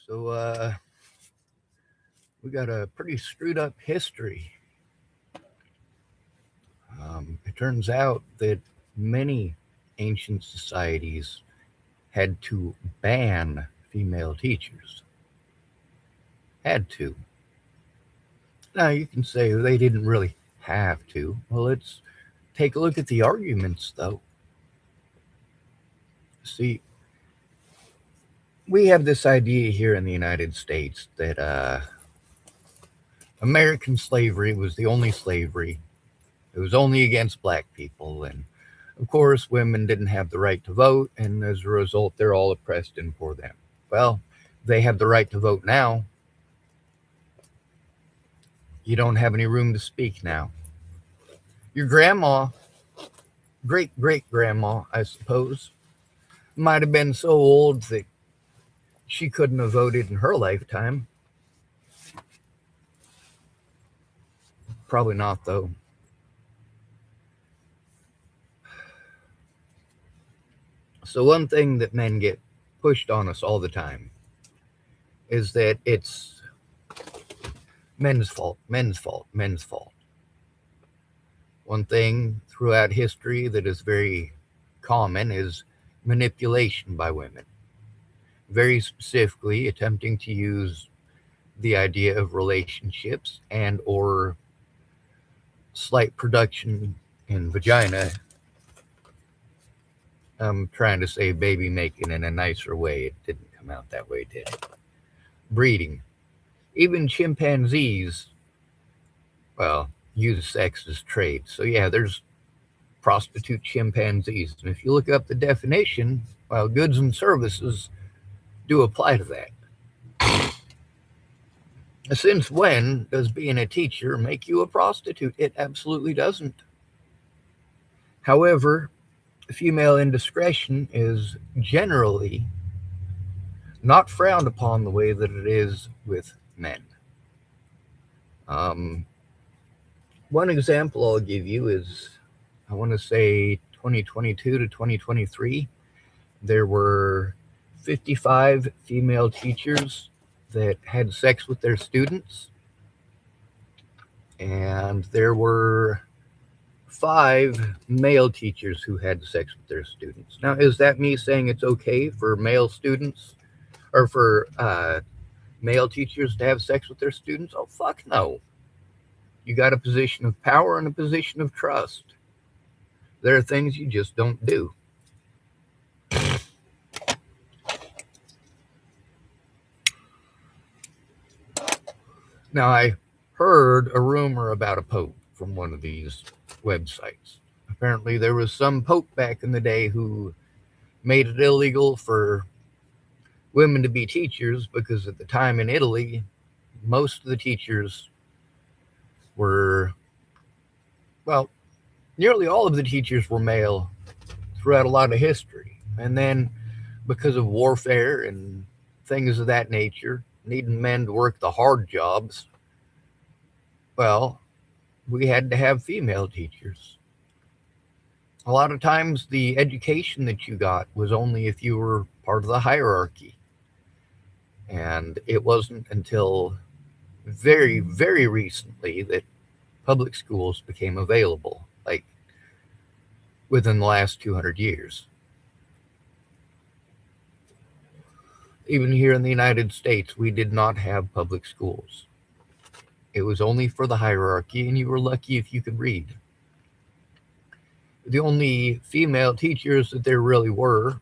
So we got a pretty screwed up history. It turns out that many ancient societies had to ban female teachers. Had to. Now you can say they didn't really have to. Well, let's take a look at the arguments, though. See, we have this idea here in the United States that American slavery was the only slavery. It was only against black people, and of course, women didn't have the right to vote, and as a result, they're all oppressed and for them. Well, they have the right to vote now. You don't have any room to speak now. Your grandma, great great grandma, I suppose, might have been so old that she couldn't have voted in her lifetime. Probably not, though. So, one thing that men get pushed on us all the time is that it's men's fault, men's fault, men's fault. One thing throughout history that is very common is manipulation by women, very specifically attempting to use the idea of relationships and or slight production in vagina. I'm trying to say baby making in a nicer way. It didn't come out that way, did it? Breeding. Even chimpanzees, well, use sex as trade. So yeah, there's prostitute chimpanzees. And if you look up the definition, well, goods and services do apply to that. Since when does being a teacher make you a prostitute? It absolutely doesn't. However, female indiscretion is generally not frowned upon the way that it is with men. Um, One example I'll give you is I want to say 2022 to 2023, there were 55 female teachers that had sex with their students, and there were 5 male teachers who had sex with their students. Now, is that me saying it's okay for male students or for male teachers to have sex with their students? Oh, fuck no. You got a position of power and a position of trust. There are things you just don't do. Now, I heard a rumor about a pope from one of these websites. Apparently, there was some pope back in the day who made it illegal for women to be teachers because at the time in Italy, most of the teachers were, well, nearly all of the teachers were male throughout a lot of history. And then because of warfare and things of that nature, needing men to work the hard jobs, well, we had to have female teachers. A lot of times, the education that you got was only if you were part of the hierarchy. And it wasn't until very, very recently that public schools became available, like within the last 200 years. Even here in the United States, we did not have public schools. It was only for the hierarchy, and you were lucky if you could read. The only female teachers that there really were,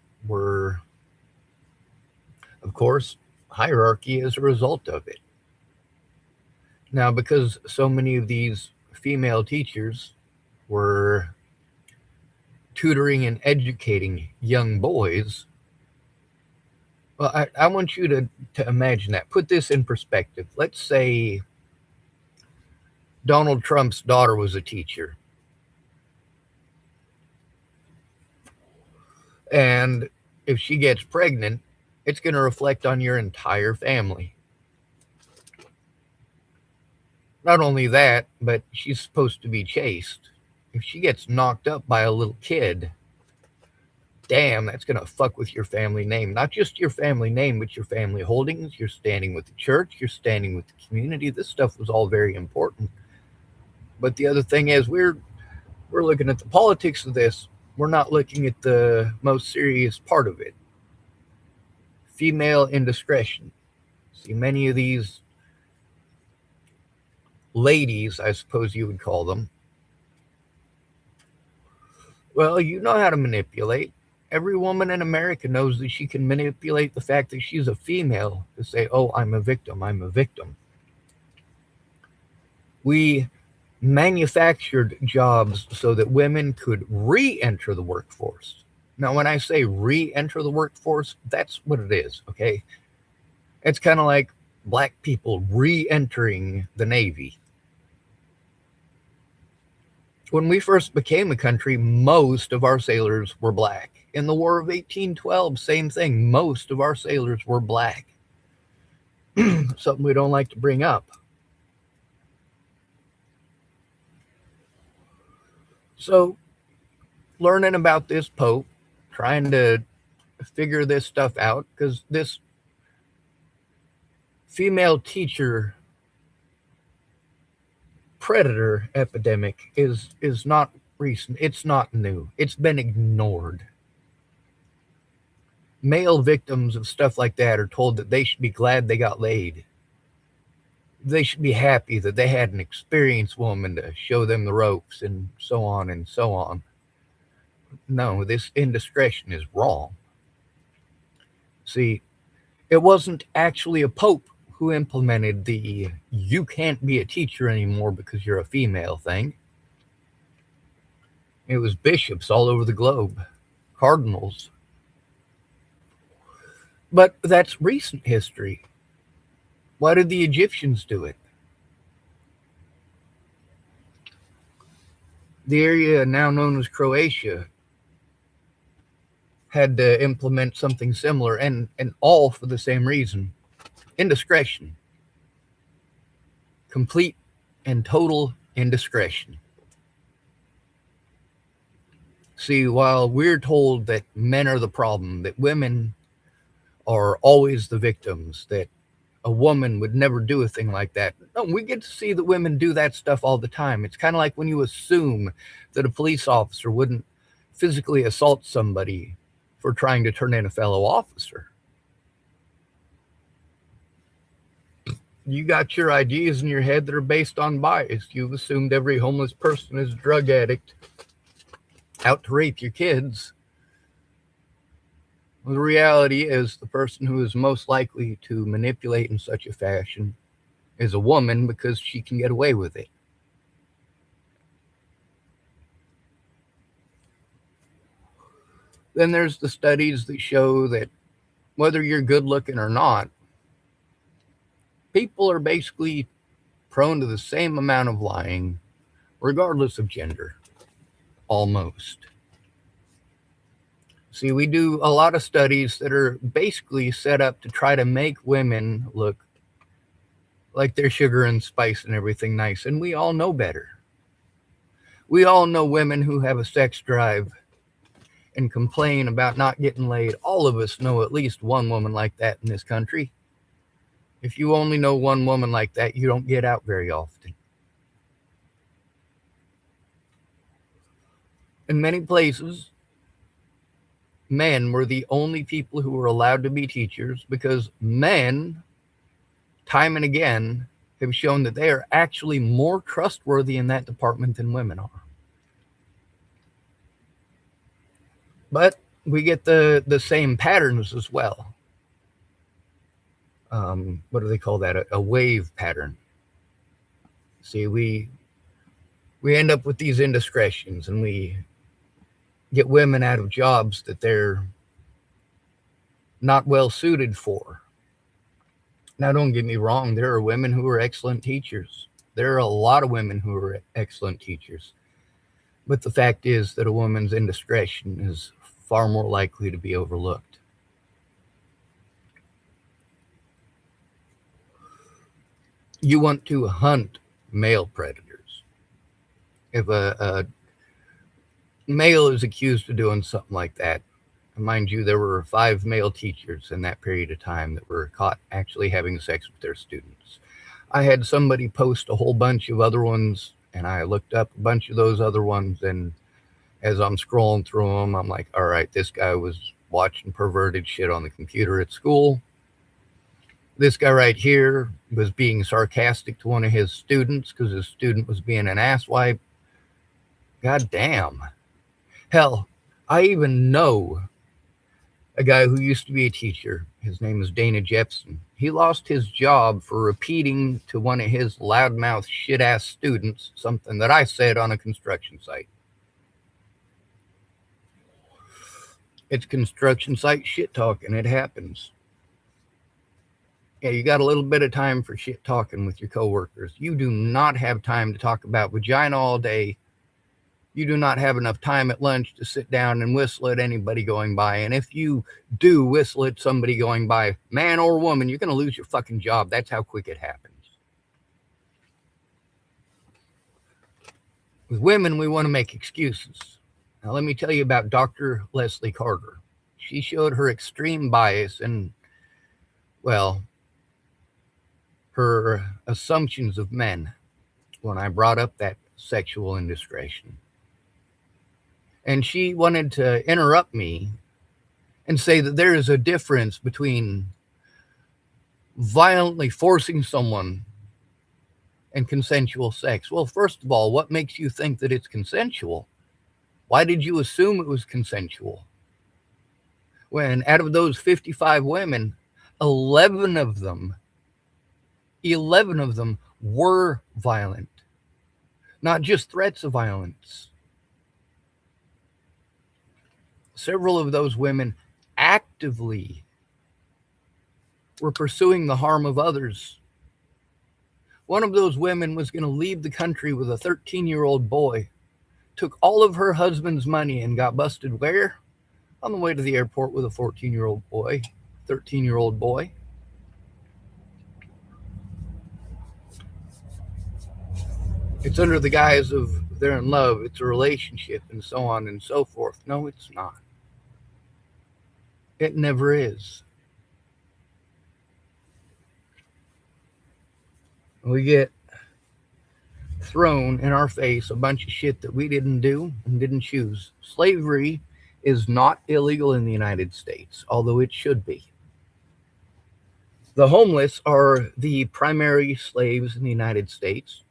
of course, hierarchy as a result of it. Now, because so many of these female teachers were tutoring and educating young boys, well, I want you to imagine that. Put this in perspective. Let's say Donald Trump's daughter was a teacher. And if she gets pregnant, it's going to reflect on your entire family. Not only that, but she's supposed to be chaste. If she gets knocked up by a little kid, damn, that's going to fuck with your family name. Not just your family name, but your family holdings, your standing with the church, your standing with the community. This stuff was all very important. But the other thing is, we're looking at the politics of this. We're not looking at the most serious part of it: female indiscretion. See, many of these ladies, I suppose you would call them, well, you know how to manipulate. Every woman in America knows that she can manipulate the fact that she's a female to say, oh, I'm a victim, I'm a victim. We manufactured jobs so that women could re enter the workforce. Now, when I say re enter the workforce, that's what it is, okay? It's kind of like black people re entering the Navy. When we first became a country, most of our sailors were black. In the War of 1812, same thing. Most of our sailors were black. Something we don't like to bring up. So, learning about this Pope, trying to figure this stuff out, because this female teacher predator epidemic is not recent. It's not new. It's been ignored. Male victims of stuff like that are told that they should be glad they got laid. They should be happy that they had an experienced woman to show them the ropes and so on and so on. No, this indiscretion is wrong. See, it wasn't actually a pope who implemented the you can't be a teacher anymore because you're a female thing. It was bishops all over the globe, cardinals. But that's recent history. Why did the Egyptians do it? The area now known as Croatia had to implement something similar, and all for the same reason: indiscretion. Complete and total indiscretion. See, while we're told that men are the problem, that women are always the victims, that a woman would never do a thing like that. No, we get to see that women do that stuff all the time. It's kind of like when you assume that a police officer wouldn't physically assault somebody for trying to turn in a fellow officer. You got your ideas in your head that are based on bias. You've assumed every homeless person is a drug addict out to rape your kids. Well, the reality is the person who is most likely to manipulate in such a fashion is a woman because she can get away with it. Then there's the studies that show that whether you're good looking or not, people are basically prone to the same amount of lying, regardless of gender, almost. See, we do a lot of studies that are basically set up to try to make women look like they're sugar and spice and everything nice, and we all know better. We all know women who have a sex drive and complain about not getting laid. All of us know at least one woman like that in this country. If you only know one woman like that, you don't get out very often. In many places, men were the only people who were allowed to be teachers because men, time and again, have shown that they are actually more trustworthy in that department than women are. But we get the same patterns as well. What do they call that? A wave pattern. See, we end up with these indiscretions, and we get women out of jobs that they're not well suited for. Now, don't get me wrong, there are women who are excellent teachers. There are a lot of women who are excellent teachers. But the fact is that a woman's indiscretion is far more likely to be overlooked. You want to hunt male predators. If a male is accused of doing something like that, Mind you, there were 5 male teachers in that period of time that were caught actually having sex with their students. I had somebody post a whole bunch of other ones, and I looked up a bunch of those other ones. And as I'm scrolling through them, I'm like, all right, this guy was watching perverted shit on the computer at school. This guy right here was being sarcastic to one of his students because his student was being an asswipe. God damn. Hell, I even know a guy who used to be a teacher. His name is Dana Jepson. He lost his job for repeating to one of his loudmouth shit ass students something that I said on a construction site. It's construction site shit talking. It happens. Yeah, you got a little bit of time for shit talking with your coworkers. You do not have time to talk about vagina all day. You do not have enough time at lunch to sit down and whistle at anybody going by. And if you do whistle at somebody going by, man or woman, you're going to lose your fucking job. That's how quick it happens. With women, we want to make excuses. Now, let me tell you about Dr. Leslie Carter. She showed her extreme bias and, well, her assumptions of men when I brought up that sexual indiscretion. And she wanted to interrupt me and say that there is a difference between violently forcing someone and consensual sex. Well, first of all, what makes you think that it's consensual? Why did you assume it was consensual? When out of those 55 women, 11 of them were violent, not just threats of violence. Several of those women actively were pursuing the harm of others. One of those women was going to leave the country with a 13-year-old boy, took all of her husband's money and got busted where? On the way to the airport with a 14-year-old boy, 13-year-old boy. It's under the guise of they're in love, it's a relationship, and so on and so forth. No, it's not. It never is. We get thrown in our face a bunch of shit that we didn't do and didn't choose. Slavery is not illegal in the United States, although it should be. The homeless are the primary slaves in the United States.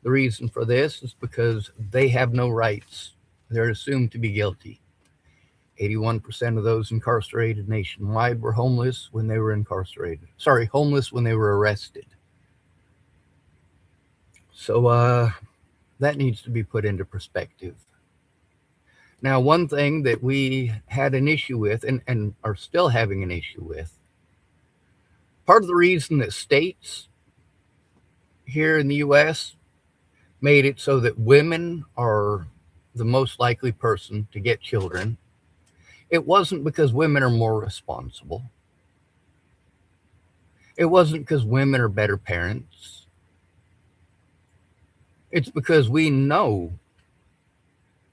The reason for this is because they have no rights. They're assumed to be guilty. 81% of those incarcerated nationwide were homeless when they were homeless when they were arrested. So that needs to be put into perspective. Now, one thing that we had an issue with and are still having an issue with, part of the reason that states here in the U.S. made it so that women are the most likely person to get children, it wasn't because women are more responsible. It wasn't because women are better parents. It's because we know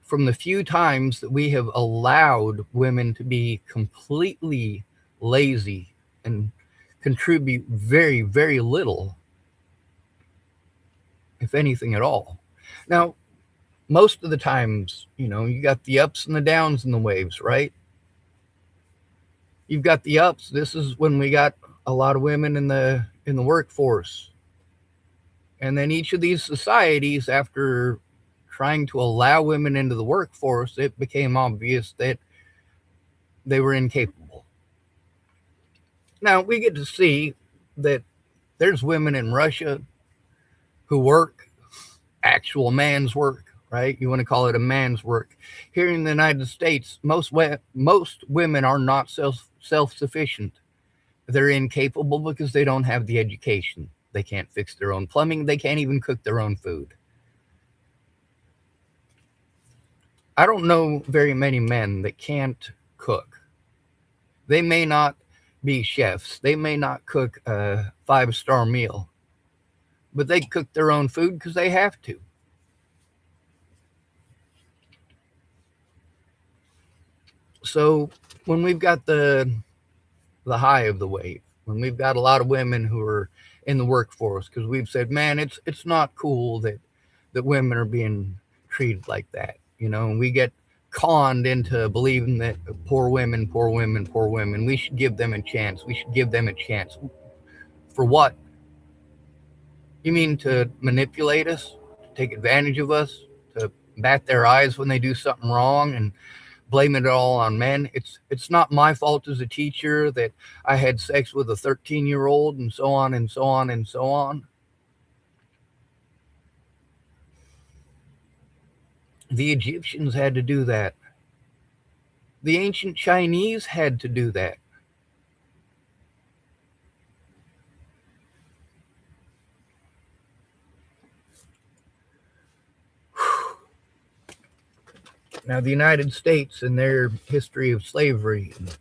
from the few times that we have allowed women to be completely lazy and contribute very, very little, if anything at all. Now, most of the times, you got the ups and the downs and the waves, right? You've got the ups. This is when we got a lot of women in the workforce. And then each of these societies, after trying to allow women into the workforce, it became obvious that they were incapable. Now, we get to see that there's women in Russia who work actual man's work, right? You want to call it a man's work. Here in the United States, most women are not self-sufficient. They're incapable because they don't have the education. They can't fix their own plumbing. They can't even cook their own food. I don't know very many men that can't cook. They may not be chefs. They may not cook a 5-star meal, but they cook their own food because they have to. So when we've got the high of the wave, when we've got a lot of women who are in the workforce, because we've said, man, it's not cool that women are being treated like that, and we get conned into believing that poor women, poor women, poor women, we should give them a chance. We should give them a chance. For what? You mean to manipulate us, to take advantage of us, to bat their eyes when they do something wrong and blame it all on men? It's not my fault as a teacher that I had sex with a 13-year-old and so on and so on and so on. The Egyptians had to do that. The ancient Chinese had to do that. Now, the United States and their history of slavery, and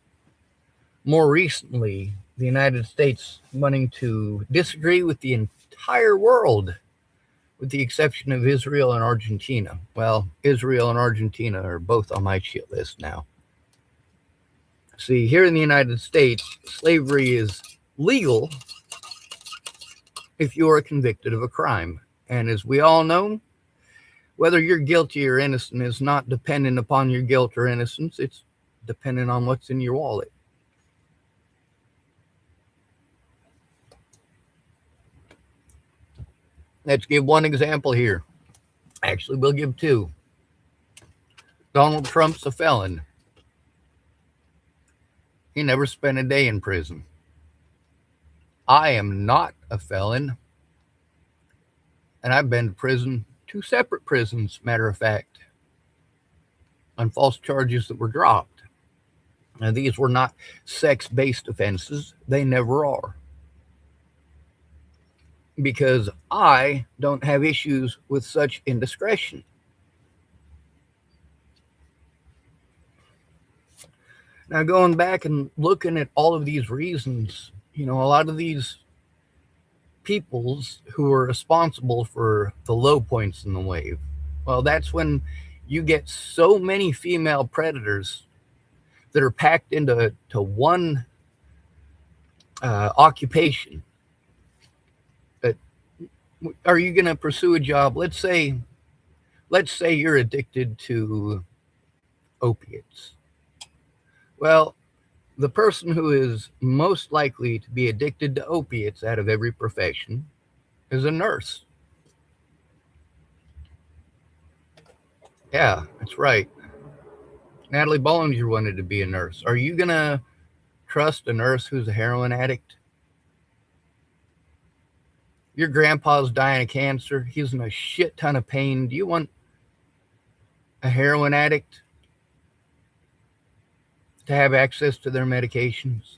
more recently, the United States wanting to disagree with the entire world, with the exception of Israel and Argentina. Well, Israel and Argentina are both on my shit list now. See, here in the United States, slavery is legal if you are convicted of a crime. And as we all know, whether you're guilty or innocent is not dependent upon your guilt or innocence. It's dependent on what's in your wallet. Let's give one example here. Actually, we'll give two. Donald Trump's a felon. He never spent a day in prison. I am not a felon, and I've been to prison, 2 separate prisons, matter of fact, on false charges that were dropped. Now, these were not sex-based offenses. They never are. Because I don't have issues with such indiscretion. Now, going back and looking at all of these reasons, a lot of these peoples who are responsible for the low points in the wave, well, that's when you get so many female predators that are packed into one occupation. Are you going to pursue a job? Let's say you're addicted to opiates. Well, the person who is most likely to be addicted to opiates out of every profession is a nurse. Yeah, that's right. Natalie Bollinger wanted to be a nurse. Are you going to trust a nurse who's a heroin addict? Your grandpa's dying of cancer. He's in a shit ton of pain. Do you want a heroin addict to have access to their medications?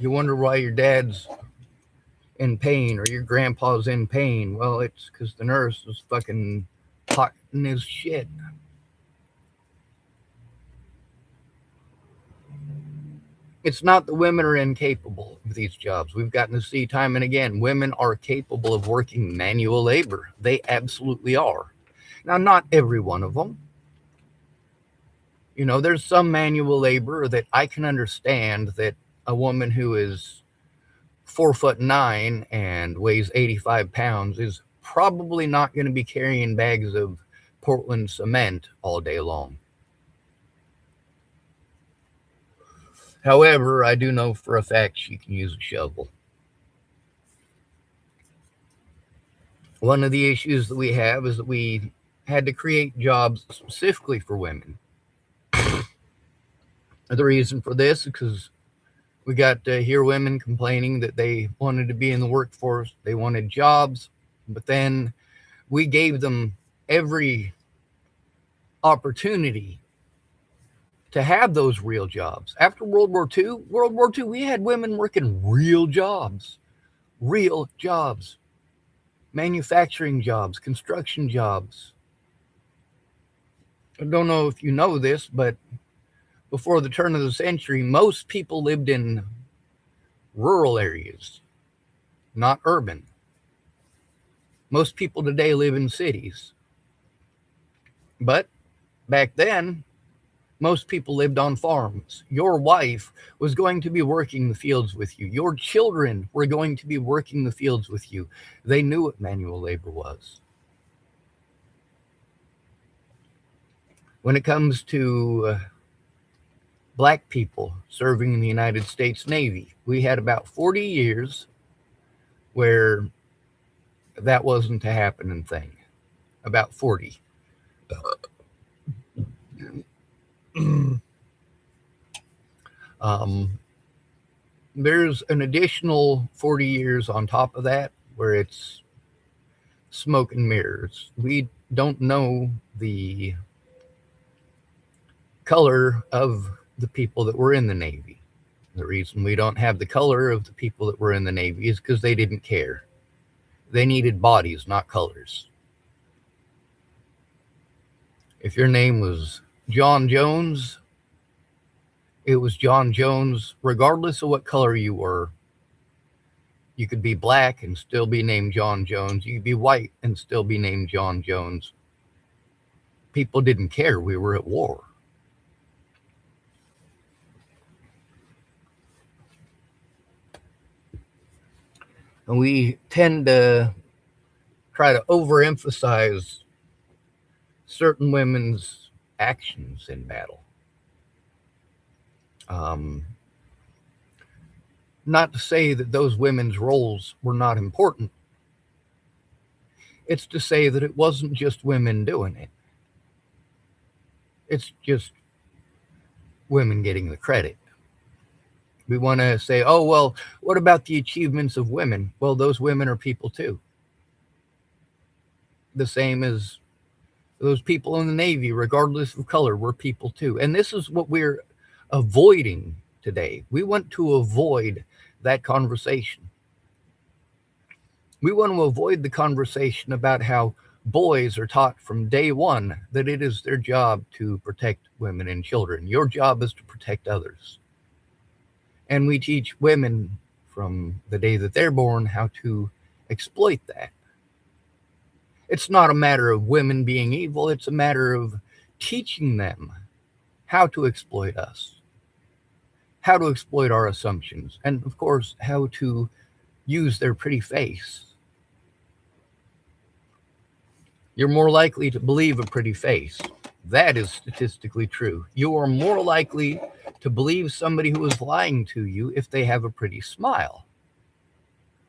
You wonder why your dad's in pain or your grandpa's in pain. Well, it's because the nurse was fucking potting his shit. It's not that women are incapable of these jobs. We've gotten to see time and again, women are capable of working manual labor. They absolutely are. Now, not every one of them. There's some manual labor that I can understand that a woman who is 4'9" and weighs 85 pounds is probably not going to be carrying bags of Portland cement all day long. However, I do know for a fact she can use a shovel. One of the issues that we have is that we had to create jobs specifically for women. The reason for this is because we got to hear women complaining that they wanted to be in the workforce, they wanted jobs, but then we gave them every opportunity to have those real jobs. After World War II, we had women working real jobs, manufacturing jobs, construction jobs. I don't know if you know this, but before the turn of the century, most people lived in rural areas, not urban. Most people today live in cities. But back then, most people lived on farms. Your wife was going to be working the fields with you. Your children were going to be working the fields with you. They knew what manual labor was. When it comes to black people serving in the United States Navy, we had about 40 years where that wasn't a happening thing. About 40. um, there's an additional 40 years on top of that where it's smoke and mirrors. We don't know the color of the people that were in the Navy. The reason we don't have the color of the people that were in the Navy is because they didn't care. They needed bodies, not colors. If your name was John Jones, it was John Jones, regardless of what color you were. You could be black and still be named John Jones. You could be white and still be named John Jones. People didn't care. We were at war. And we tend to try to overemphasize certain women's actions in battle. Not to say that those women's roles were not important. It's to say that it wasn't just women doing it. It's just women getting the credit. We want to say, oh, well, what about the achievements of women? Well, those women are people too. The same as those people in the Navy, regardless of color, were people too. And this is what we're avoiding today. We want to avoid that conversation. We want to avoid the conversation about how boys are taught from day one that it is their job to protect women and children. Your job is to protect others. And we teach women from the day that they're born how to exploit that. It's not a matter of women being evil. It's a matter of teaching them how to exploit us, how to exploit our assumptions, and of course, how to use their pretty face. You're more likely to believe a pretty face. That is statistically true. You are more likely to believe somebody who is lying to you if they have a pretty smile.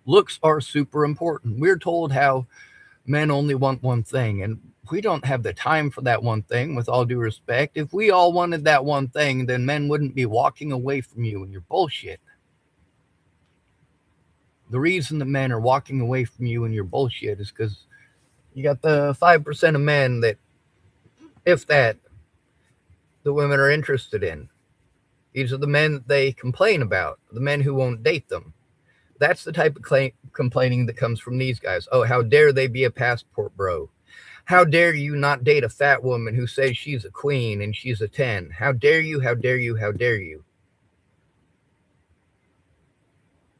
Looks are super important. We're told how men only want one thing, and we don't have the time for that one thing, with all due respect. If we all wanted that one thing, then men wouldn't be walking away from you and your bullshit. The reason that men are walking away from you and your bullshit is because you got the 5% of men that, if that, the women are interested in. These are the men that they complain about, the men who won't date them. That's the type of complaining that comes from these guys. Oh, how dare they be a passport bro? How dare you not date a fat woman who says she's a queen and she's a 10? How dare you, how dare you, how dare you?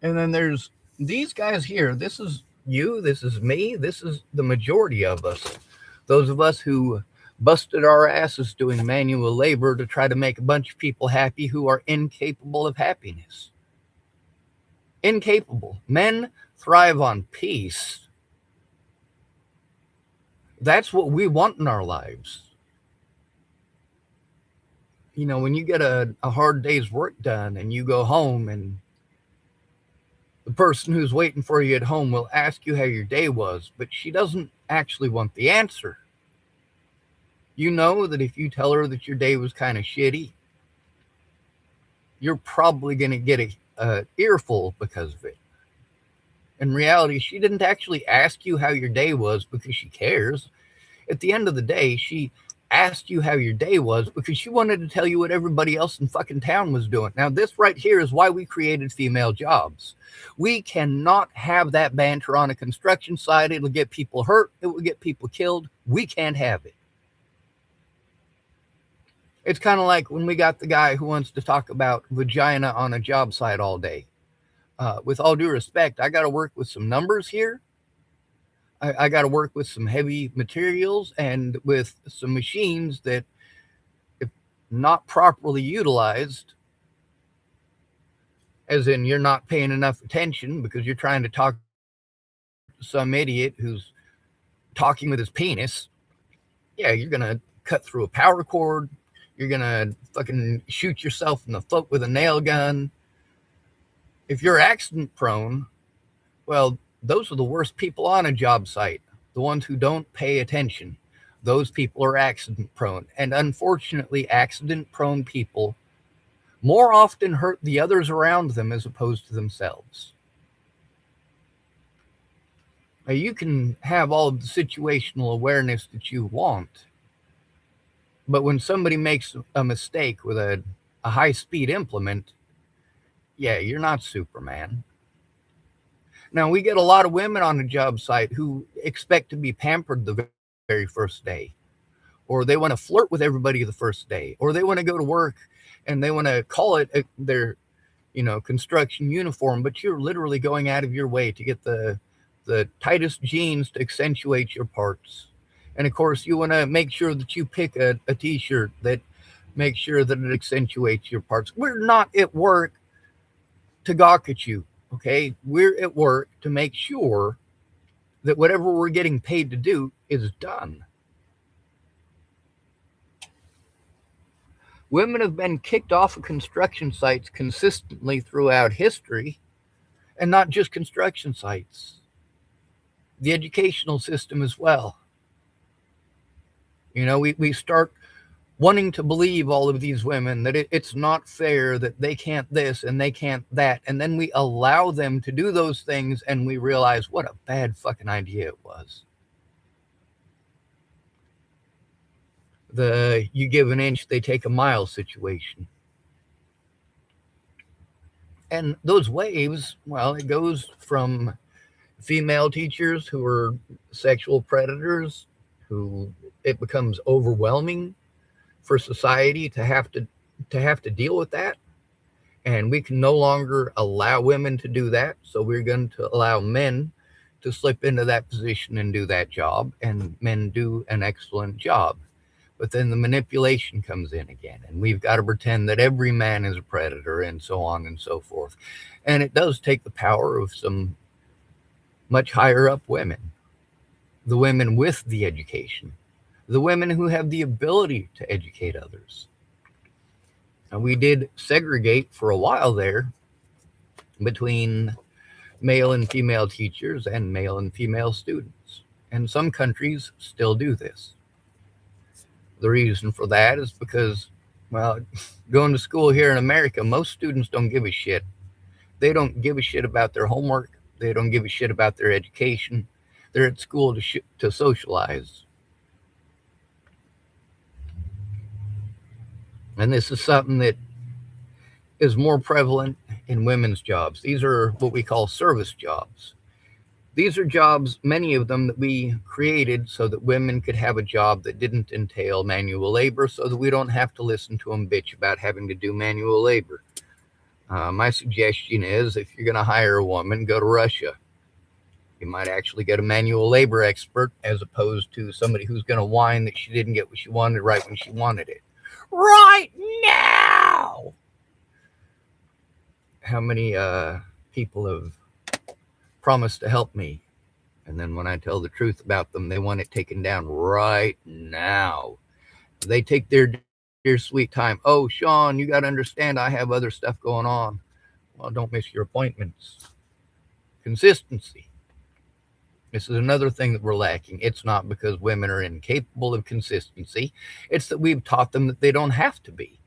And then there's these guys here. This is you, this is me, this is the majority of us. Those of us who busted our asses doing manual labor to try to make a bunch of people happy who are incapable of happiness. Incapable. Men thrive on peace. That's what we want in our lives. You know, when you get a hard day's work done and you go home, and the person who's waiting for you at home will ask you how your day was, but she doesn't actually want the answer. You know that if you tell her that your day was kind of shitty, you're probably going to get an earful because of it. In reality, she didn't actually ask you how your day was because she cares. At the end of the day, she asked you how your day was because she wanted to tell you what everybody else in fucking town was doing. Now, this right here is why we created female jobs. We cannot have that banter on a construction site. It'll get people hurt. It will get people killed. We can't have it. It's kind of like when we got the guy who wants to talk about vagina on a job site all day. With all due respect, I got to work with some numbers here. I got to work with some heavy materials and with some machines that, if not properly utilized, as in you're not paying enough attention because you're trying to talk to some idiot who's talking with his penis, yeah, you're going to cut through a power cord. You're going to fucking shoot yourself in the foot with a nail gun. If you're accident prone, well, those are the worst people on a job site. The ones who don't pay attention. Those people are accident prone. And unfortunately, accident prone people more often hurt the others around them as opposed to themselves. Now, you can have all of the situational awareness that you want, but when somebody makes a mistake with a high speed implement, yeah, you're not Superman. Now, we get a lot of women on a job site who expect to be pampered the very first day, or they want to flirt with everybody the first day, or they want to go to work and they want to call it their, construction uniform, but you're literally going out of your way to get the tightest jeans to accentuate your parts. And of course, you want to make sure that you pick a t-shirt that makes sure that it accentuates your parts. We're not at work to gawk at you, okay? We're at work to make sure that whatever we're getting paid to do is done. Women have been kicked off of construction sites consistently throughout history, and not just construction sites, the educational system as well. We start wanting to believe all of these women that it's not fair that they can't this and they can't that. And then we allow them to do those things and we realize what a bad fucking idea it was. The you give an inch, they take a mile situation. And those waves, well, it goes from female teachers who are sexual predators, who it becomes overwhelming for society to have to deal with that, and we can no longer allow women to do that, so we're going to allow men to slip into that position and do that job, and men do an excellent job. But then the manipulation comes in again, and we've got to pretend that every man is a predator and so on and so forth. And it does take the power of some much higher up women, the women with the education, the women who have the ability to educate others. And we did segregate for a while there between male and female teachers and male and female students. And some countries still do this. The reason for that is because, well, going to school here in America, most students don't give a shit. They don't give a shit about their homework. They don't give a shit about their education. They're at school to socialize. And this is something that is more prevalent in women's jobs. These are what we call service jobs. These are jobs, many of them, that we created so that women could have a job that didn't entail manual labor, so that we don't have to listen to them bitch about having to do manual labor. My suggestion is, if you're going to hire a woman, go to Russia. You might actually get a manual labor expert as opposed to somebody who's going to whine that she didn't get what she wanted right when she wanted it. Right now! How many people have promised to help me, and then when I tell the truth about them, they want it taken down right now. They take their dear sweet time. Oh, Sean, you got to understand, I have other stuff going on. Well, don't miss your appointments. Consistency. This is another thing that we're lacking. It's not because women are incapable of consistency. It's that we've taught them that they don't have to be.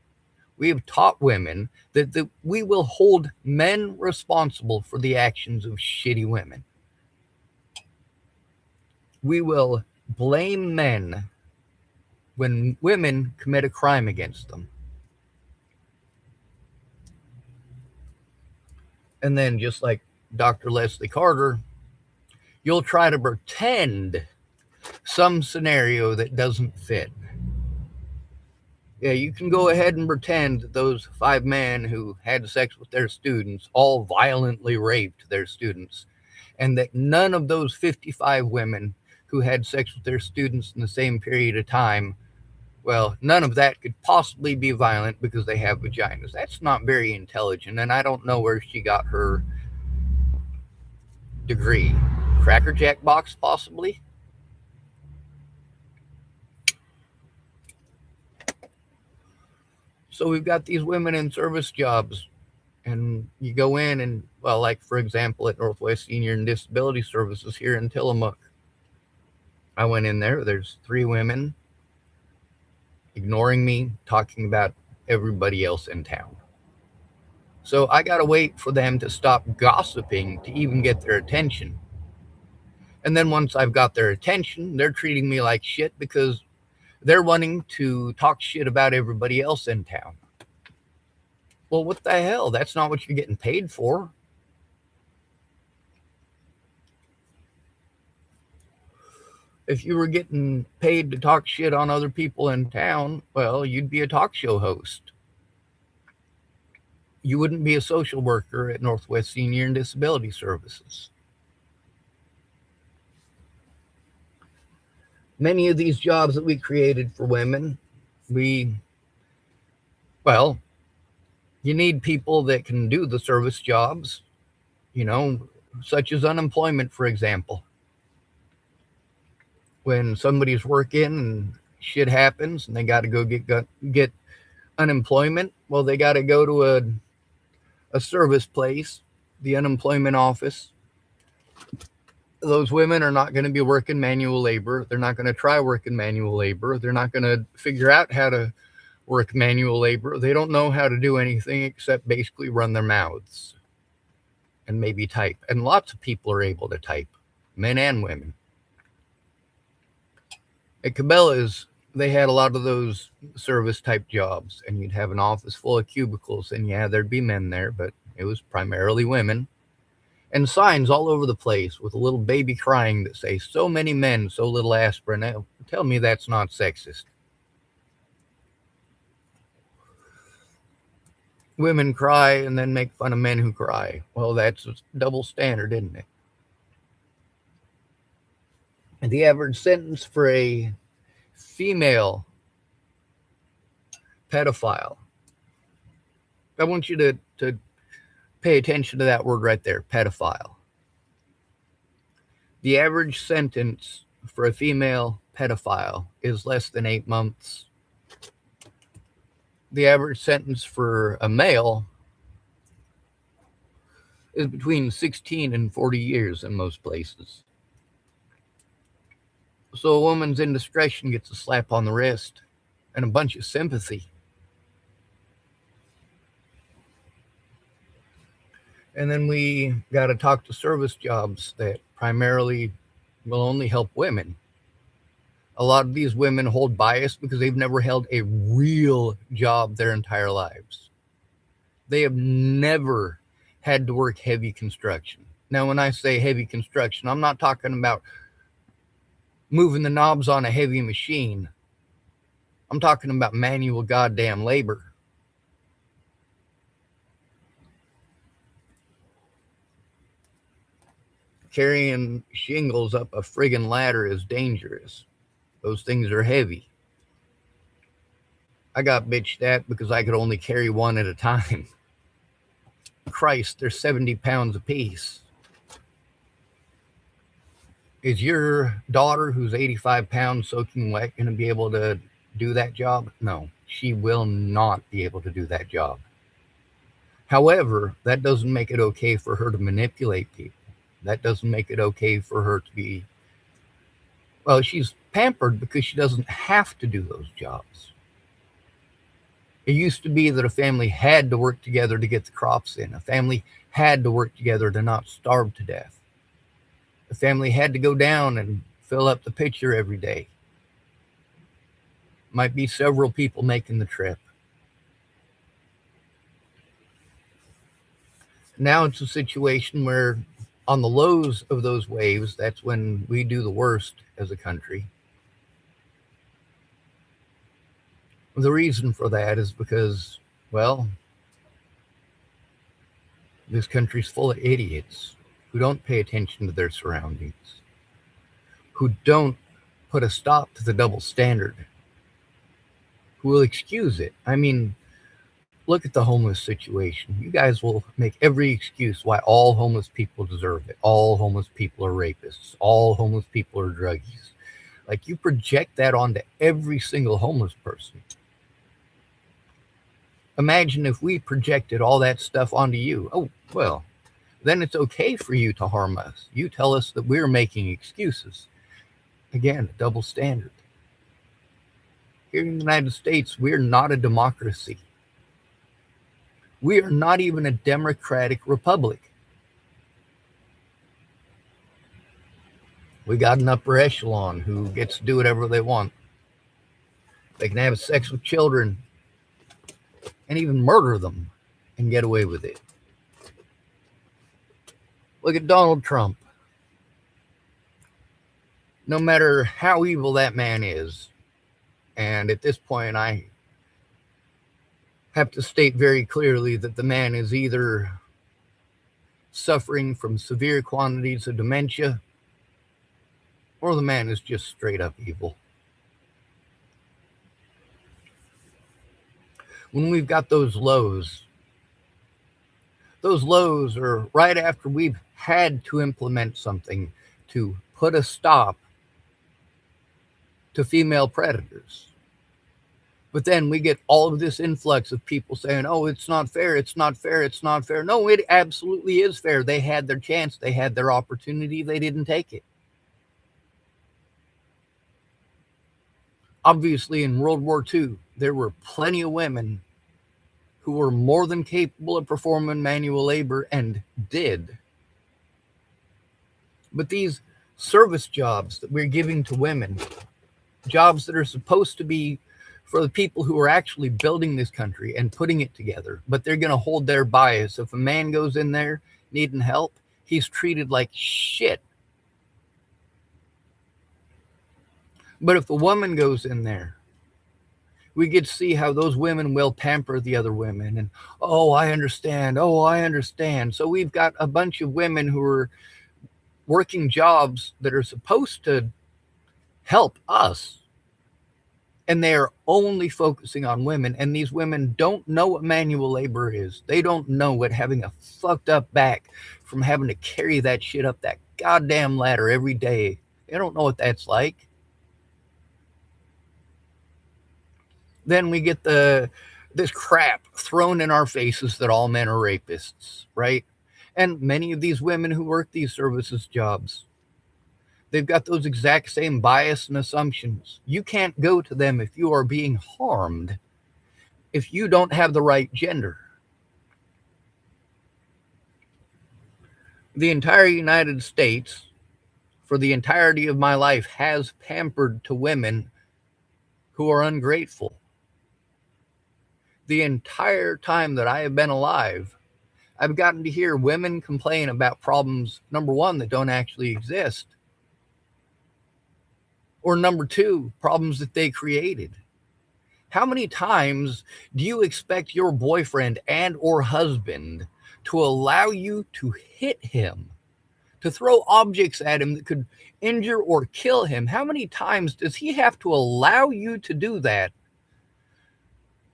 We have taught women that we will hold men responsible for the actions of shitty women. We will blame men when women commit a crime against them. And then, just like Dr. Leslie Carter, you'll try to pretend some scenario that doesn't fit. Yeah, you can go ahead and pretend that those 5 men who had sex with their students all violently raped their students. and that none of those 55 women who had sex with their students in the same period of time, well, none of that could possibly be violent because they have vaginas. That's not very intelligent, and I don't know where she got her degree. Cracker Jack box, possibly? So we've got these women in service jobs, and you go in and, well, like for example, at Northwest Senior and Disability Services here in Tillamook, I went in there. There's three women ignoring me, talking about everybody else in town. So I got to wait for them to stop gossiping to even get their attention. And then once I've got their attention, they're treating me like shit because they're wanting to talk shit about everybody else in town. Well, what the hell? That's not what you're getting paid for. If you were getting paid to talk shit on other people in town, well, you'd be a talk show host. You wouldn't be a social worker at Northwest Senior and Disability Services. Many of these jobs that we created for women, well, you need people that can do the service jobs, such as unemployment, for example. When somebody's working and shit happens and they got to go get unemployment, well, they got to go to a service place, the unemployment office. Those women are not going to be working manual labor. They're not going to try working manual labor. They're not going to figure out how to work manual labor. They don't know how to do anything except basically run their mouths and maybe type. And lots of people are able to type, men and women. At Cabela's, they had a lot of those service type jobs, and you'd have an office full of cubicles, and yeah, there'd be men there, but it was primarily women. And signs all over the place with a little baby crying that say, "So many men, so little aspirin." Now, tell me that's not sexist. Women cry and then make fun of men who cry. Well, that's a double standard, isn't it? And the average sentence for a female pedophile, I want you to pay attention to that word right there, pedophile. The average sentence for a female pedophile is less than 8 months. The average sentence for a male is between 16 and 40 years in most places. So a woman's indiscretion gets a slap on the wrist and a bunch of sympathy. And then we got to talk to service jobs that primarily will only help women. A lot of these women hold bias because they've never held a real job their entire lives. They have never had to work heavy construction. Now, when I say heavy construction, I'm not talking about moving the knobs on a heavy machine. I'm talking about manual goddamn labor. Carrying shingles up a friggin' ladder is dangerous. Those things are heavy. I got bitched at because I could only carry one at a time. Christ, they're 70 pounds apiece. Is your daughter, who's 85 pounds soaking wet, going to be able to do that job? No, she will not be able to do that job. However, that doesn't make it okay for her to manipulate people. That doesn't make it okay for her to be, well, she's pampered because she doesn't have to do those jobs. It used to be that a family had to work together to get the crops in. A family had to work together to not starve to death. The family had to go down and fill up the pitcher every day. Might be several people making the trip. Now it's a situation where on the lows of those waves, that's when we do the worst as a country. The reason for that is because, well, this country's full of idiots. who don't pay attention to their surroundings, who don't put a stop to the double standard, who will excuse it. I mean, look at the homeless situation. You guys will make every excuse why all homeless people deserve it. All homeless people are rapists. All homeless people are druggies. Like, you project that onto every single homeless person. Imagine if we projected all that stuff onto you. Oh, well, then it's okay for you to harm us. You tell us that we're making excuses. Again, a double standard. Here in the United States, we're not a democracy. We are not even a democratic republic. We got an upper echelon who gets to do whatever they want. They can have sex with children and even murder them and get away with it. Look at Donald Trump. No matter how evil that man is, and at this point I have to state very clearly that the man is either suffering from severe quantities of dementia or the man is just straight up evil. When we've got those lows are right after we've had to implement something to put a stop to female predators. But then we get all of this influx of people saying, oh, it's not fair, it's not fair, it's not fair. No, it absolutely is fair. They had their chance, they had their opportunity, they didn't take it. Obviously, in World War II, there were plenty of women who were more than capable of performing manual labor and did. But these service jobs that we're giving to women, jobs that are supposed to be for the people who are actually building this country and putting it together, but they're going to hold their bias. If a man goes in there needing help, he's treated like shit. But if a woman goes in there, we get to see how those women will pamper the other women. And, oh, I understand. Oh, I understand. So we've got a bunch of women who are working jobs that are supposed to help us. And they are only focusing on women. And these women don't know what manual labor is. They don't know what having a fucked up back from having to carry that shit up that goddamn ladder every day. They don't know what that's like. Then we get this crap thrown in our faces that all men are rapists, right? And many of these women who work these services jobs, they've got those exact same bias and assumptions. You can't go to them if you are being harmed, if you don't have the right gender. The entire United States, for the entirety of my life, has pampered to women who are ungrateful. The entire time that I have been alive, I've gotten to hear women complain about problems, number one, that don't actually exist, or number two, problems that they created. How many times do you expect your boyfriend and or husband to allow you to hit him, to throw objects at him that could injure or kill him? How many times does he have to allow you to do that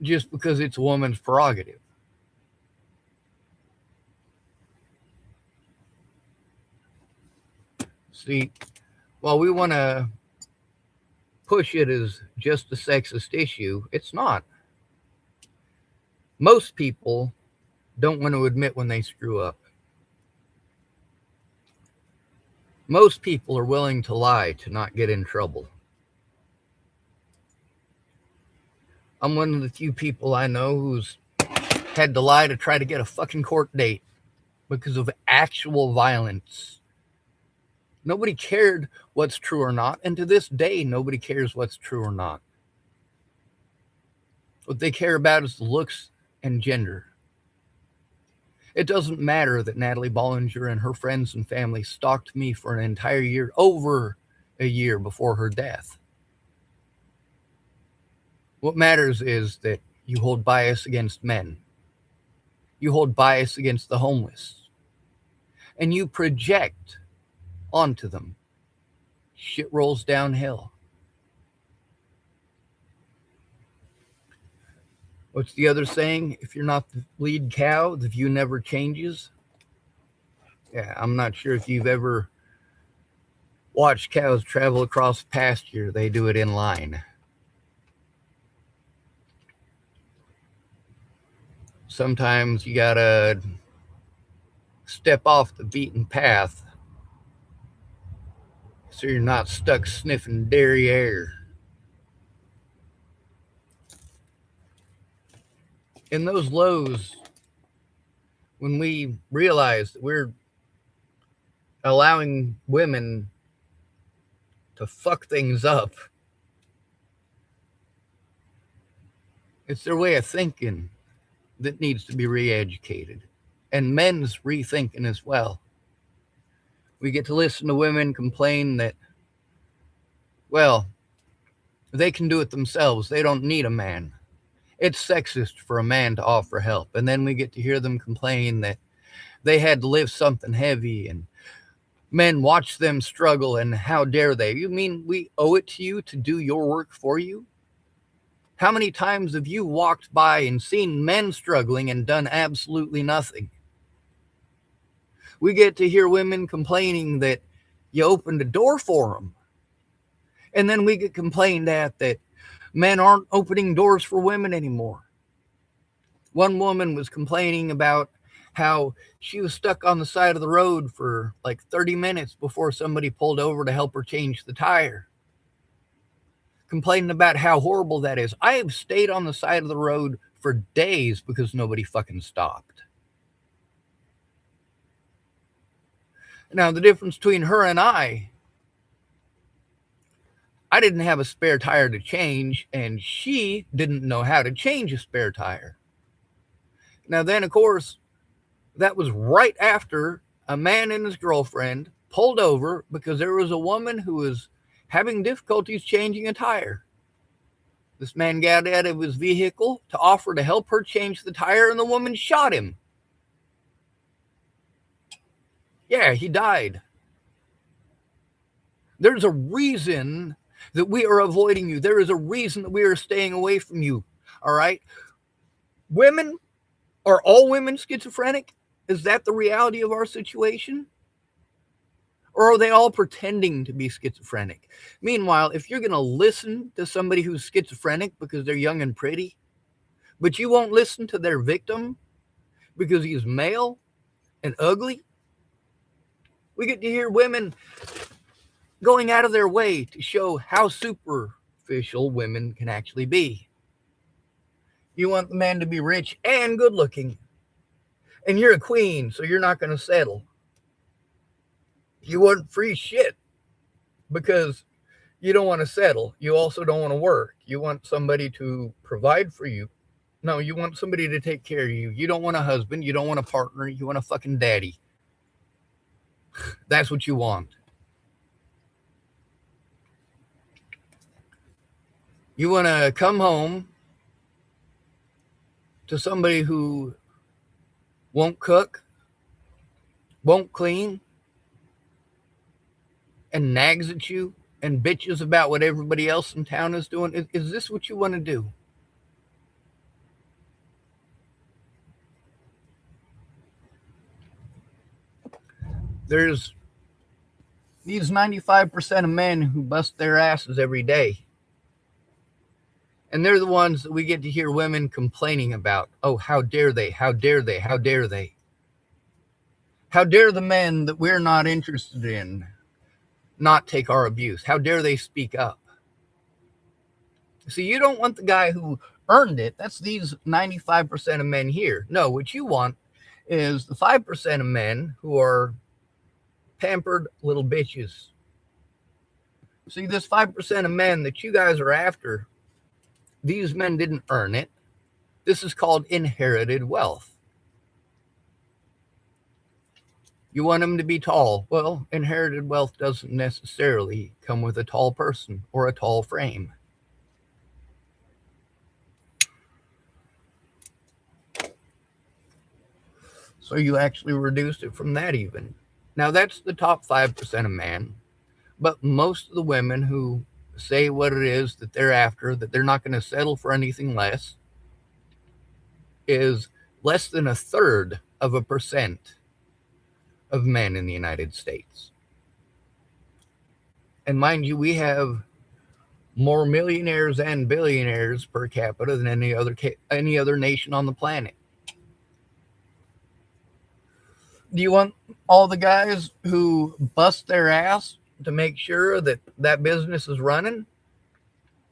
just because it's a woman's prerogative? See, while we want to push it as just a sexist issue, it's not. Most people don't want to admit when they screw up. Most people are willing to lie to not get in trouble. I'm one of the few people I know who's had to lie to try to get a fucking court date because of actual violence. Nobody cared what's true or not, and to this day, nobody cares what's true or not. What they care about is the looks and gender. It doesn't matter that Natalie Bollinger and her friends and family stalked me for an entire year, over a year before her death. What matters is that you hold bias against men. You hold bias against the homeless. and you project onto them, shit rolls downhill. What's the other saying? If you're not the lead cow, the view never changes. Yeah, I'm not sure if you've ever watched cows travel across pasture. They do it in line. Sometimes you gotta step off the beaten path so you're not stuck sniffing dairy air. In those lows, when we realize that we're allowing women to fuck things up, it's their way of thinking that needs to be re-educated, and men's rethinking as well. We get to listen to women complain that, well, they can do it themselves, they don't need a man. It's sexist for a man to offer help. And then we get to hear them complain that they had to lift something heavy and men watch them struggle and how dare they. You mean we owe it to you to do your work for you? How many times have you walked by and seen men struggling and done absolutely nothing? We get to hear women complaining that you opened a door for them. And then we get complained at that men aren't opening doors for women anymore. One woman was complaining about how she was stuck on the side of the road for like 30 minutes before somebody pulled over to help her change the tire. Complaining about how horrible that is. I have stayed on the side of the road for days because nobody fucking stopped. Now, the difference between her and I didn't have a spare tire to change, and she didn't know how to change a spare tire. Now, then, of course, that was right after a man and his girlfriend pulled over because there was a woman who was having difficulties changing a tire. This man got out of his vehicle to offer to help her change the tire, and the woman shot him. Yeah, he died. There's a reason that we are avoiding you. There is a reason that we are staying away from you. All right? Women, are all women schizophrenic? Is that the reality of our situation? Or are they all pretending to be schizophrenic? Meanwhile, if you're going to listen to somebody who's schizophrenic because they're young and pretty, but you won't listen to their victim because he's male and ugly, we get to hear women going out of their way to show how superficial women can actually be. You want the man to be rich and good looking, and you're a queen, so you're not going to settle. You want free shit because you don't want to settle. You also don't want to work. You want somebody to provide for you. No, you want somebody to take care of you. You don't want a husband. You don't want a partner. You want a fucking daddy. That's what you want. You want to come home to somebody who won't cook, won't clean, and nags at you and bitches about what everybody else in town is doing. Is this what you want to do? There's these 95% of men who bust their asses every day. And they're the ones that we get to hear women complaining about. Oh, how dare they? How dare they? How dare they? How dare the men that we're not interested in not take our abuse? How dare they speak up? See, you don't want the guy who earned it. That's these 95% of men here. No, what you want is the 5% of men who are pampered little bitches. See, this 5% of men that you guys are after, these men didn't earn it. This is called inherited wealth. You want them to be tall. Well, inherited wealth doesn't necessarily come with a tall person or a tall frame. So you actually reduced it from that even. Now, that's the top 5% of men, but most of the women who say what it is that they're after, that they're not going to settle for anything less, is less than a third of a percent of men in the United States. And mind you, we have more millionaires and billionaires per capita than any other nation on the planet. Do you want all the guys who bust their ass to make sure that that business is running,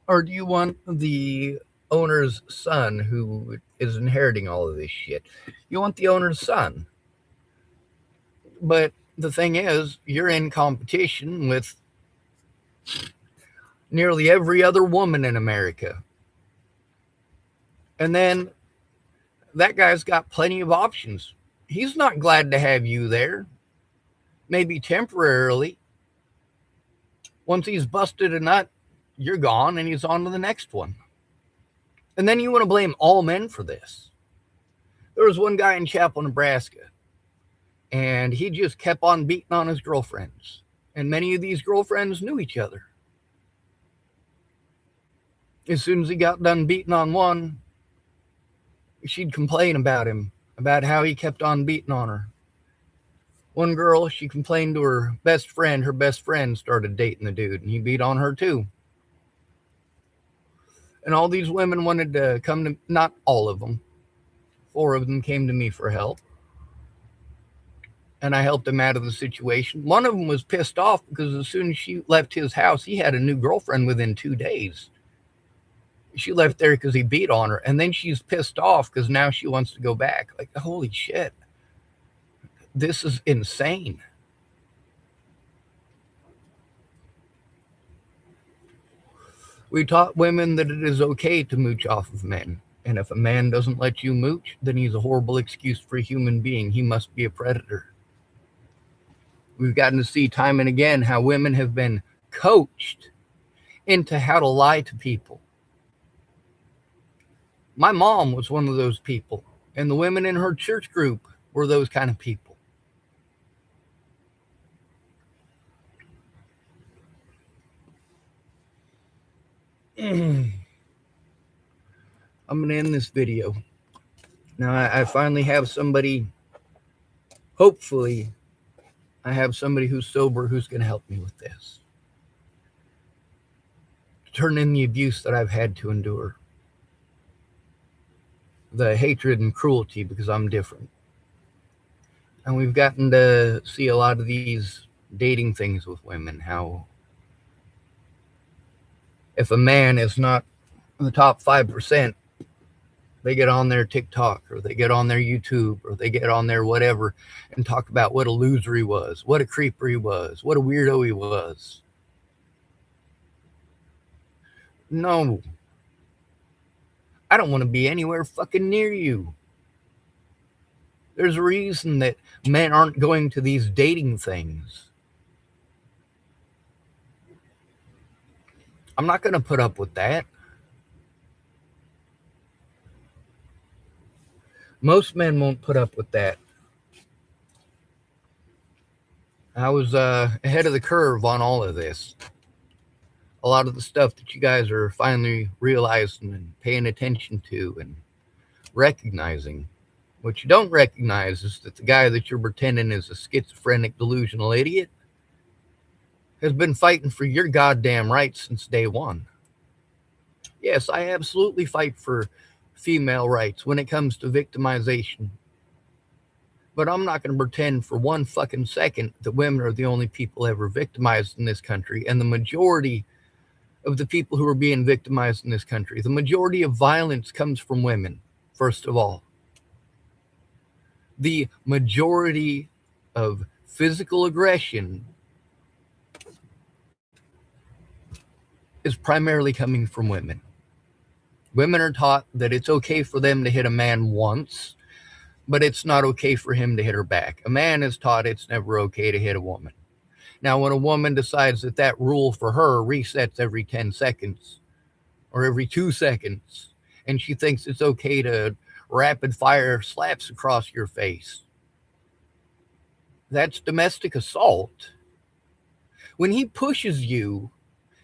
or do you want the owner's son who is inheriting all of this shit? You want the owner's son. But the thing is, you're in competition with nearly every other woman in America. And then that guy's got plenty of options. He's not glad to have you there, maybe temporarily. Once he's busted a nut, you're gone and he's on to the next one. And then you want to blame all men for this. There was one guy in Chapel, Nebraska, and he just kept on beating on his girlfriends. And many of these girlfriends knew each other. As soon as he got done beating on one, she'd complain about him, about how he kept on beating on her. One girl, she complained to her best friend. Her best friend started dating the dude, and he beat on her too. And all these women wanted to come to, not all of them, 4 of them came to me for help. And I helped him out of the situation. One of them was pissed off because as soon as she left his house, he had a new girlfriend within 2 days. She left there because he beat on her. And then she's pissed off because now she wants to go back. Like, holy shit. This is insane. We taught women that it is okay to mooch off of men. And if a man doesn't let you mooch, then he's a horrible excuse for a human being. He must be a predator. We've gotten to see time and again how women have been coached into how to lie to people. My mom was one of those people, and the women in her church group were those kind of people. I'm going to end this video. Now, I finally have somebody, hopefully, I have somebody who's sober who's going to help me with this. Turn in the abuse that I've had to endure. The hatred and cruelty because I'm different. And we've gotten to see a lot of these dating things with women, how if a man is not in the top 5%, they get on their TikTok or they get on their YouTube or they get on their whatever and talk about what a loser he was, what a creeper he was, what a weirdo he was. No. I don't want to be anywhere fucking near you. There's a reason that men aren't going to these dating things. I'm not going to put up with that. Most men won't put up with that. I was ahead of the curve on all of this. A lot of the stuff that you guys are finally realizing and paying attention to and recognizing. What you don't recognize is that the guy that you're pretending is a schizophrenic, delusional idiot has been fighting for your goddamn rights since day one. Yes, I absolutely fight for female rights when it comes to victimization. But I'm not going to pretend for one fucking second that women are the only people ever victimized in this country. And the majority of the people who are being victimized in this country, the majority of violence comes from women, first of all. The majority of physical aggression is primarily coming from women. Women are taught that it's okay for them to hit a man once, but it's not okay for him to hit her back. A man is taught it's never okay to hit a woman. Now, when a woman decides that that rule for her resets every 10 seconds or every 2 seconds, and she thinks it's okay to rapid fire slaps across your face, that's domestic assault. When he pushes you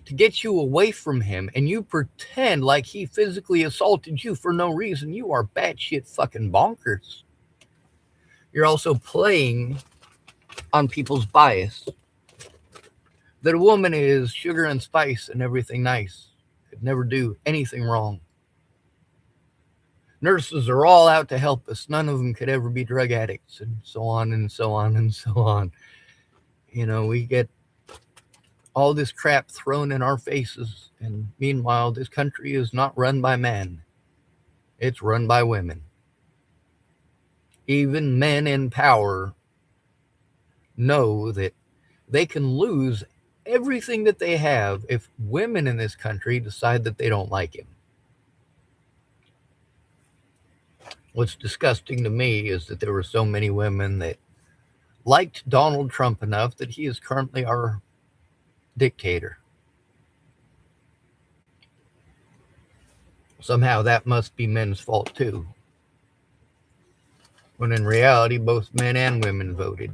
to get you away from him and you pretend like he physically assaulted you for no reason, you are batshit fucking bonkers. You're also playing on people's bias that a woman is sugar and spice and everything nice, could never do anything wrong. Nurses are all out to help us. None of them could ever be drug addicts, and so on and so on and so on. We get all this crap thrown in our faces, and meanwhile, this country is not run by men. It's run by women. Even men in power know that they can lose everything that they have if women in this country decide that they don't like him. What's disgusting to me is that there were so many women that liked Donald Trump enough that he is currently our dictator. Somehow that must be men's fault too, when in reality both men and women voted.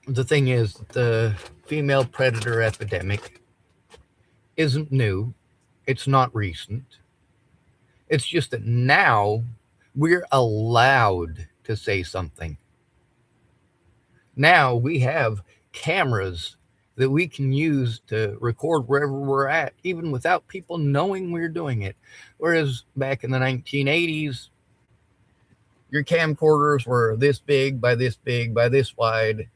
The thing is, the female predator epidemic isn't new. It's not recent. It's just that now we're allowed to say something. Now we have cameras that we can use to record wherever we're at, even without people knowing we're doing it. Whereas back in the 1980s, your camcorders were this big by this big by this wide.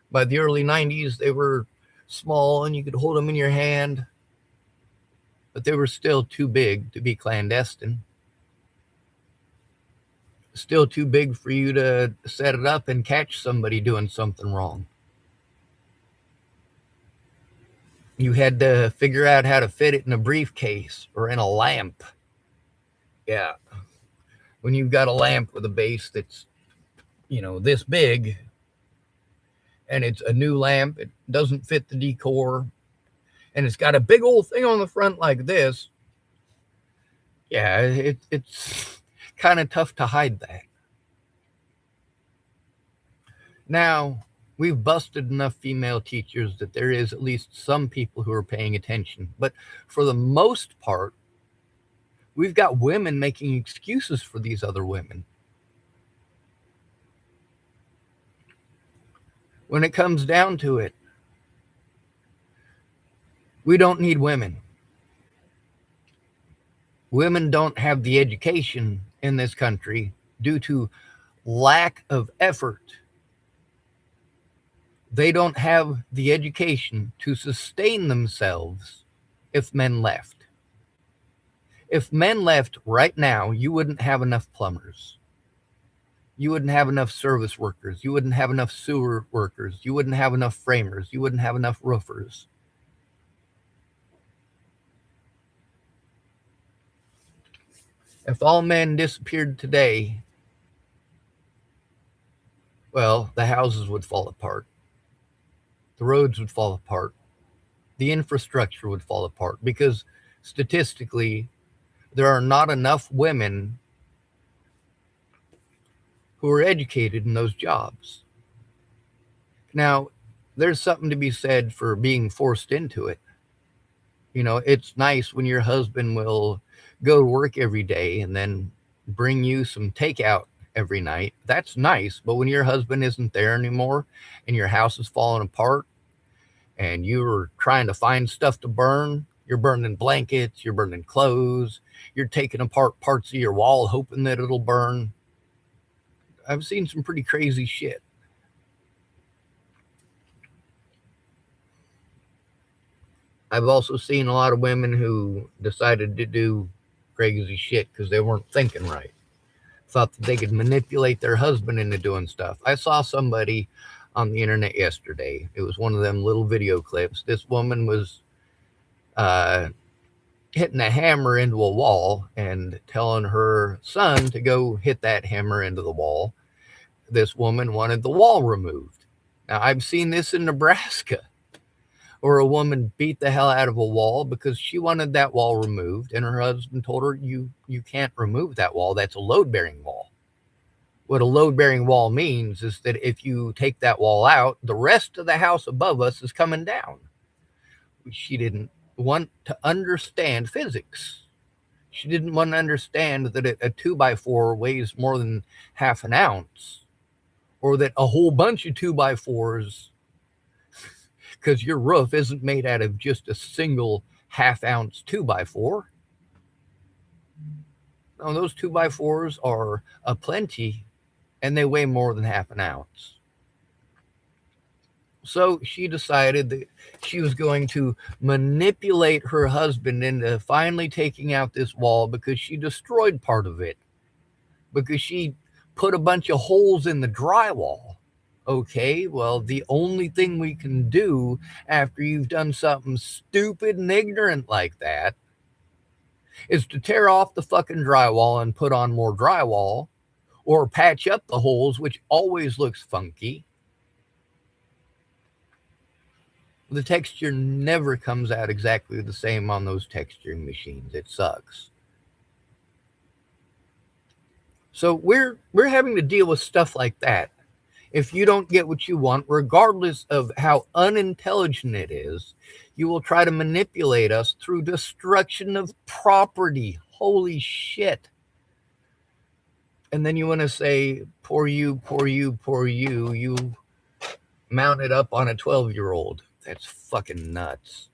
By the early 90s, they were small and you could hold them in your hand, but they were still too big to be clandestine. Still too big for you to set it up and catch somebody doing something wrong. You had to figure out how to fit it in a briefcase or in a lamp. Yeah. When you've got a lamp with a base that's, this big, and it's a new lamp, it doesn't fit the decor, and it's got a big old thing on the front like this, yeah, it's kind of tough to hide that. Now, we've busted enough female teachers that there is at least some people who are paying attention. But for the most part, we've got women making excuses for these other women. When it comes down to it, we don't need women. Women don't have the education in this country due to lack of effort. They don't have the education to sustain themselves if men left. If men left right now, you wouldn't have enough plumbers. You wouldn't have enough service workers. You wouldn't have enough sewer workers. You wouldn't have enough framers. You wouldn't have enough roofers. If all men disappeared today, well, the houses would fall apart. The roads would fall apart. The infrastructure would fall apart because statistically, there are not enough women who are educated in those jobs. Now, there's something to be said for being forced into it. It's nice when your husband will go to work every day and then bring you some takeout every night. That's nice. But when your husband isn't there anymore and your house is falling apart and you're trying to find stuff to burn, you're burning blankets, you're burning clothes, you're taking apart parts of your wall hoping that it'll burn. I've seen some pretty crazy shit. I've also seen a lot of women who decided to do crazy shit because they weren't thinking right. Thought that they could manipulate their husband into doing stuff. I saw somebody on the internet yesterday. It was one of them little video clips. This woman was hitting a hammer into a wall and telling her son to go hit that hammer into the wall. This woman wanted the wall removed. Now, I've seen this in Nebraska, Or a woman beat the hell out of a wall because she wanted that wall removed, and her husband told her, you can't remove that wall. That's a load bearing wall. What a load bearing wall means is that if you take that wall out, the rest of the house above us is coming down. She didn't want to understand physics. She didn't want to understand that a 2x4 weighs more than half an ounce, or that a whole bunch of 2x4s, because your roof isn't made out of just a single half-ounce 2x4. No, those 2x4s are aplenty, and they weigh more than half an ounce. So she decided that she was going to manipulate her husband into finally taking out this wall because she destroyed part of it, because she put a bunch of holes in the drywall. Okay, well, the only thing we can do after you've done something stupid and ignorant like that is to tear off the fucking drywall and put on more drywall, or patch up the holes, which always looks funky. The texture never comes out exactly the same on those texturing machines. It sucks. So we're having to deal with stuff like that. If you don't get what you want, regardless of how unintelligent it is, you will try to manipulate us through destruction of property. Holy shit. And then you want to say, poor you, poor you, poor you. You mounted up on a 12-year-old. That's fucking nuts.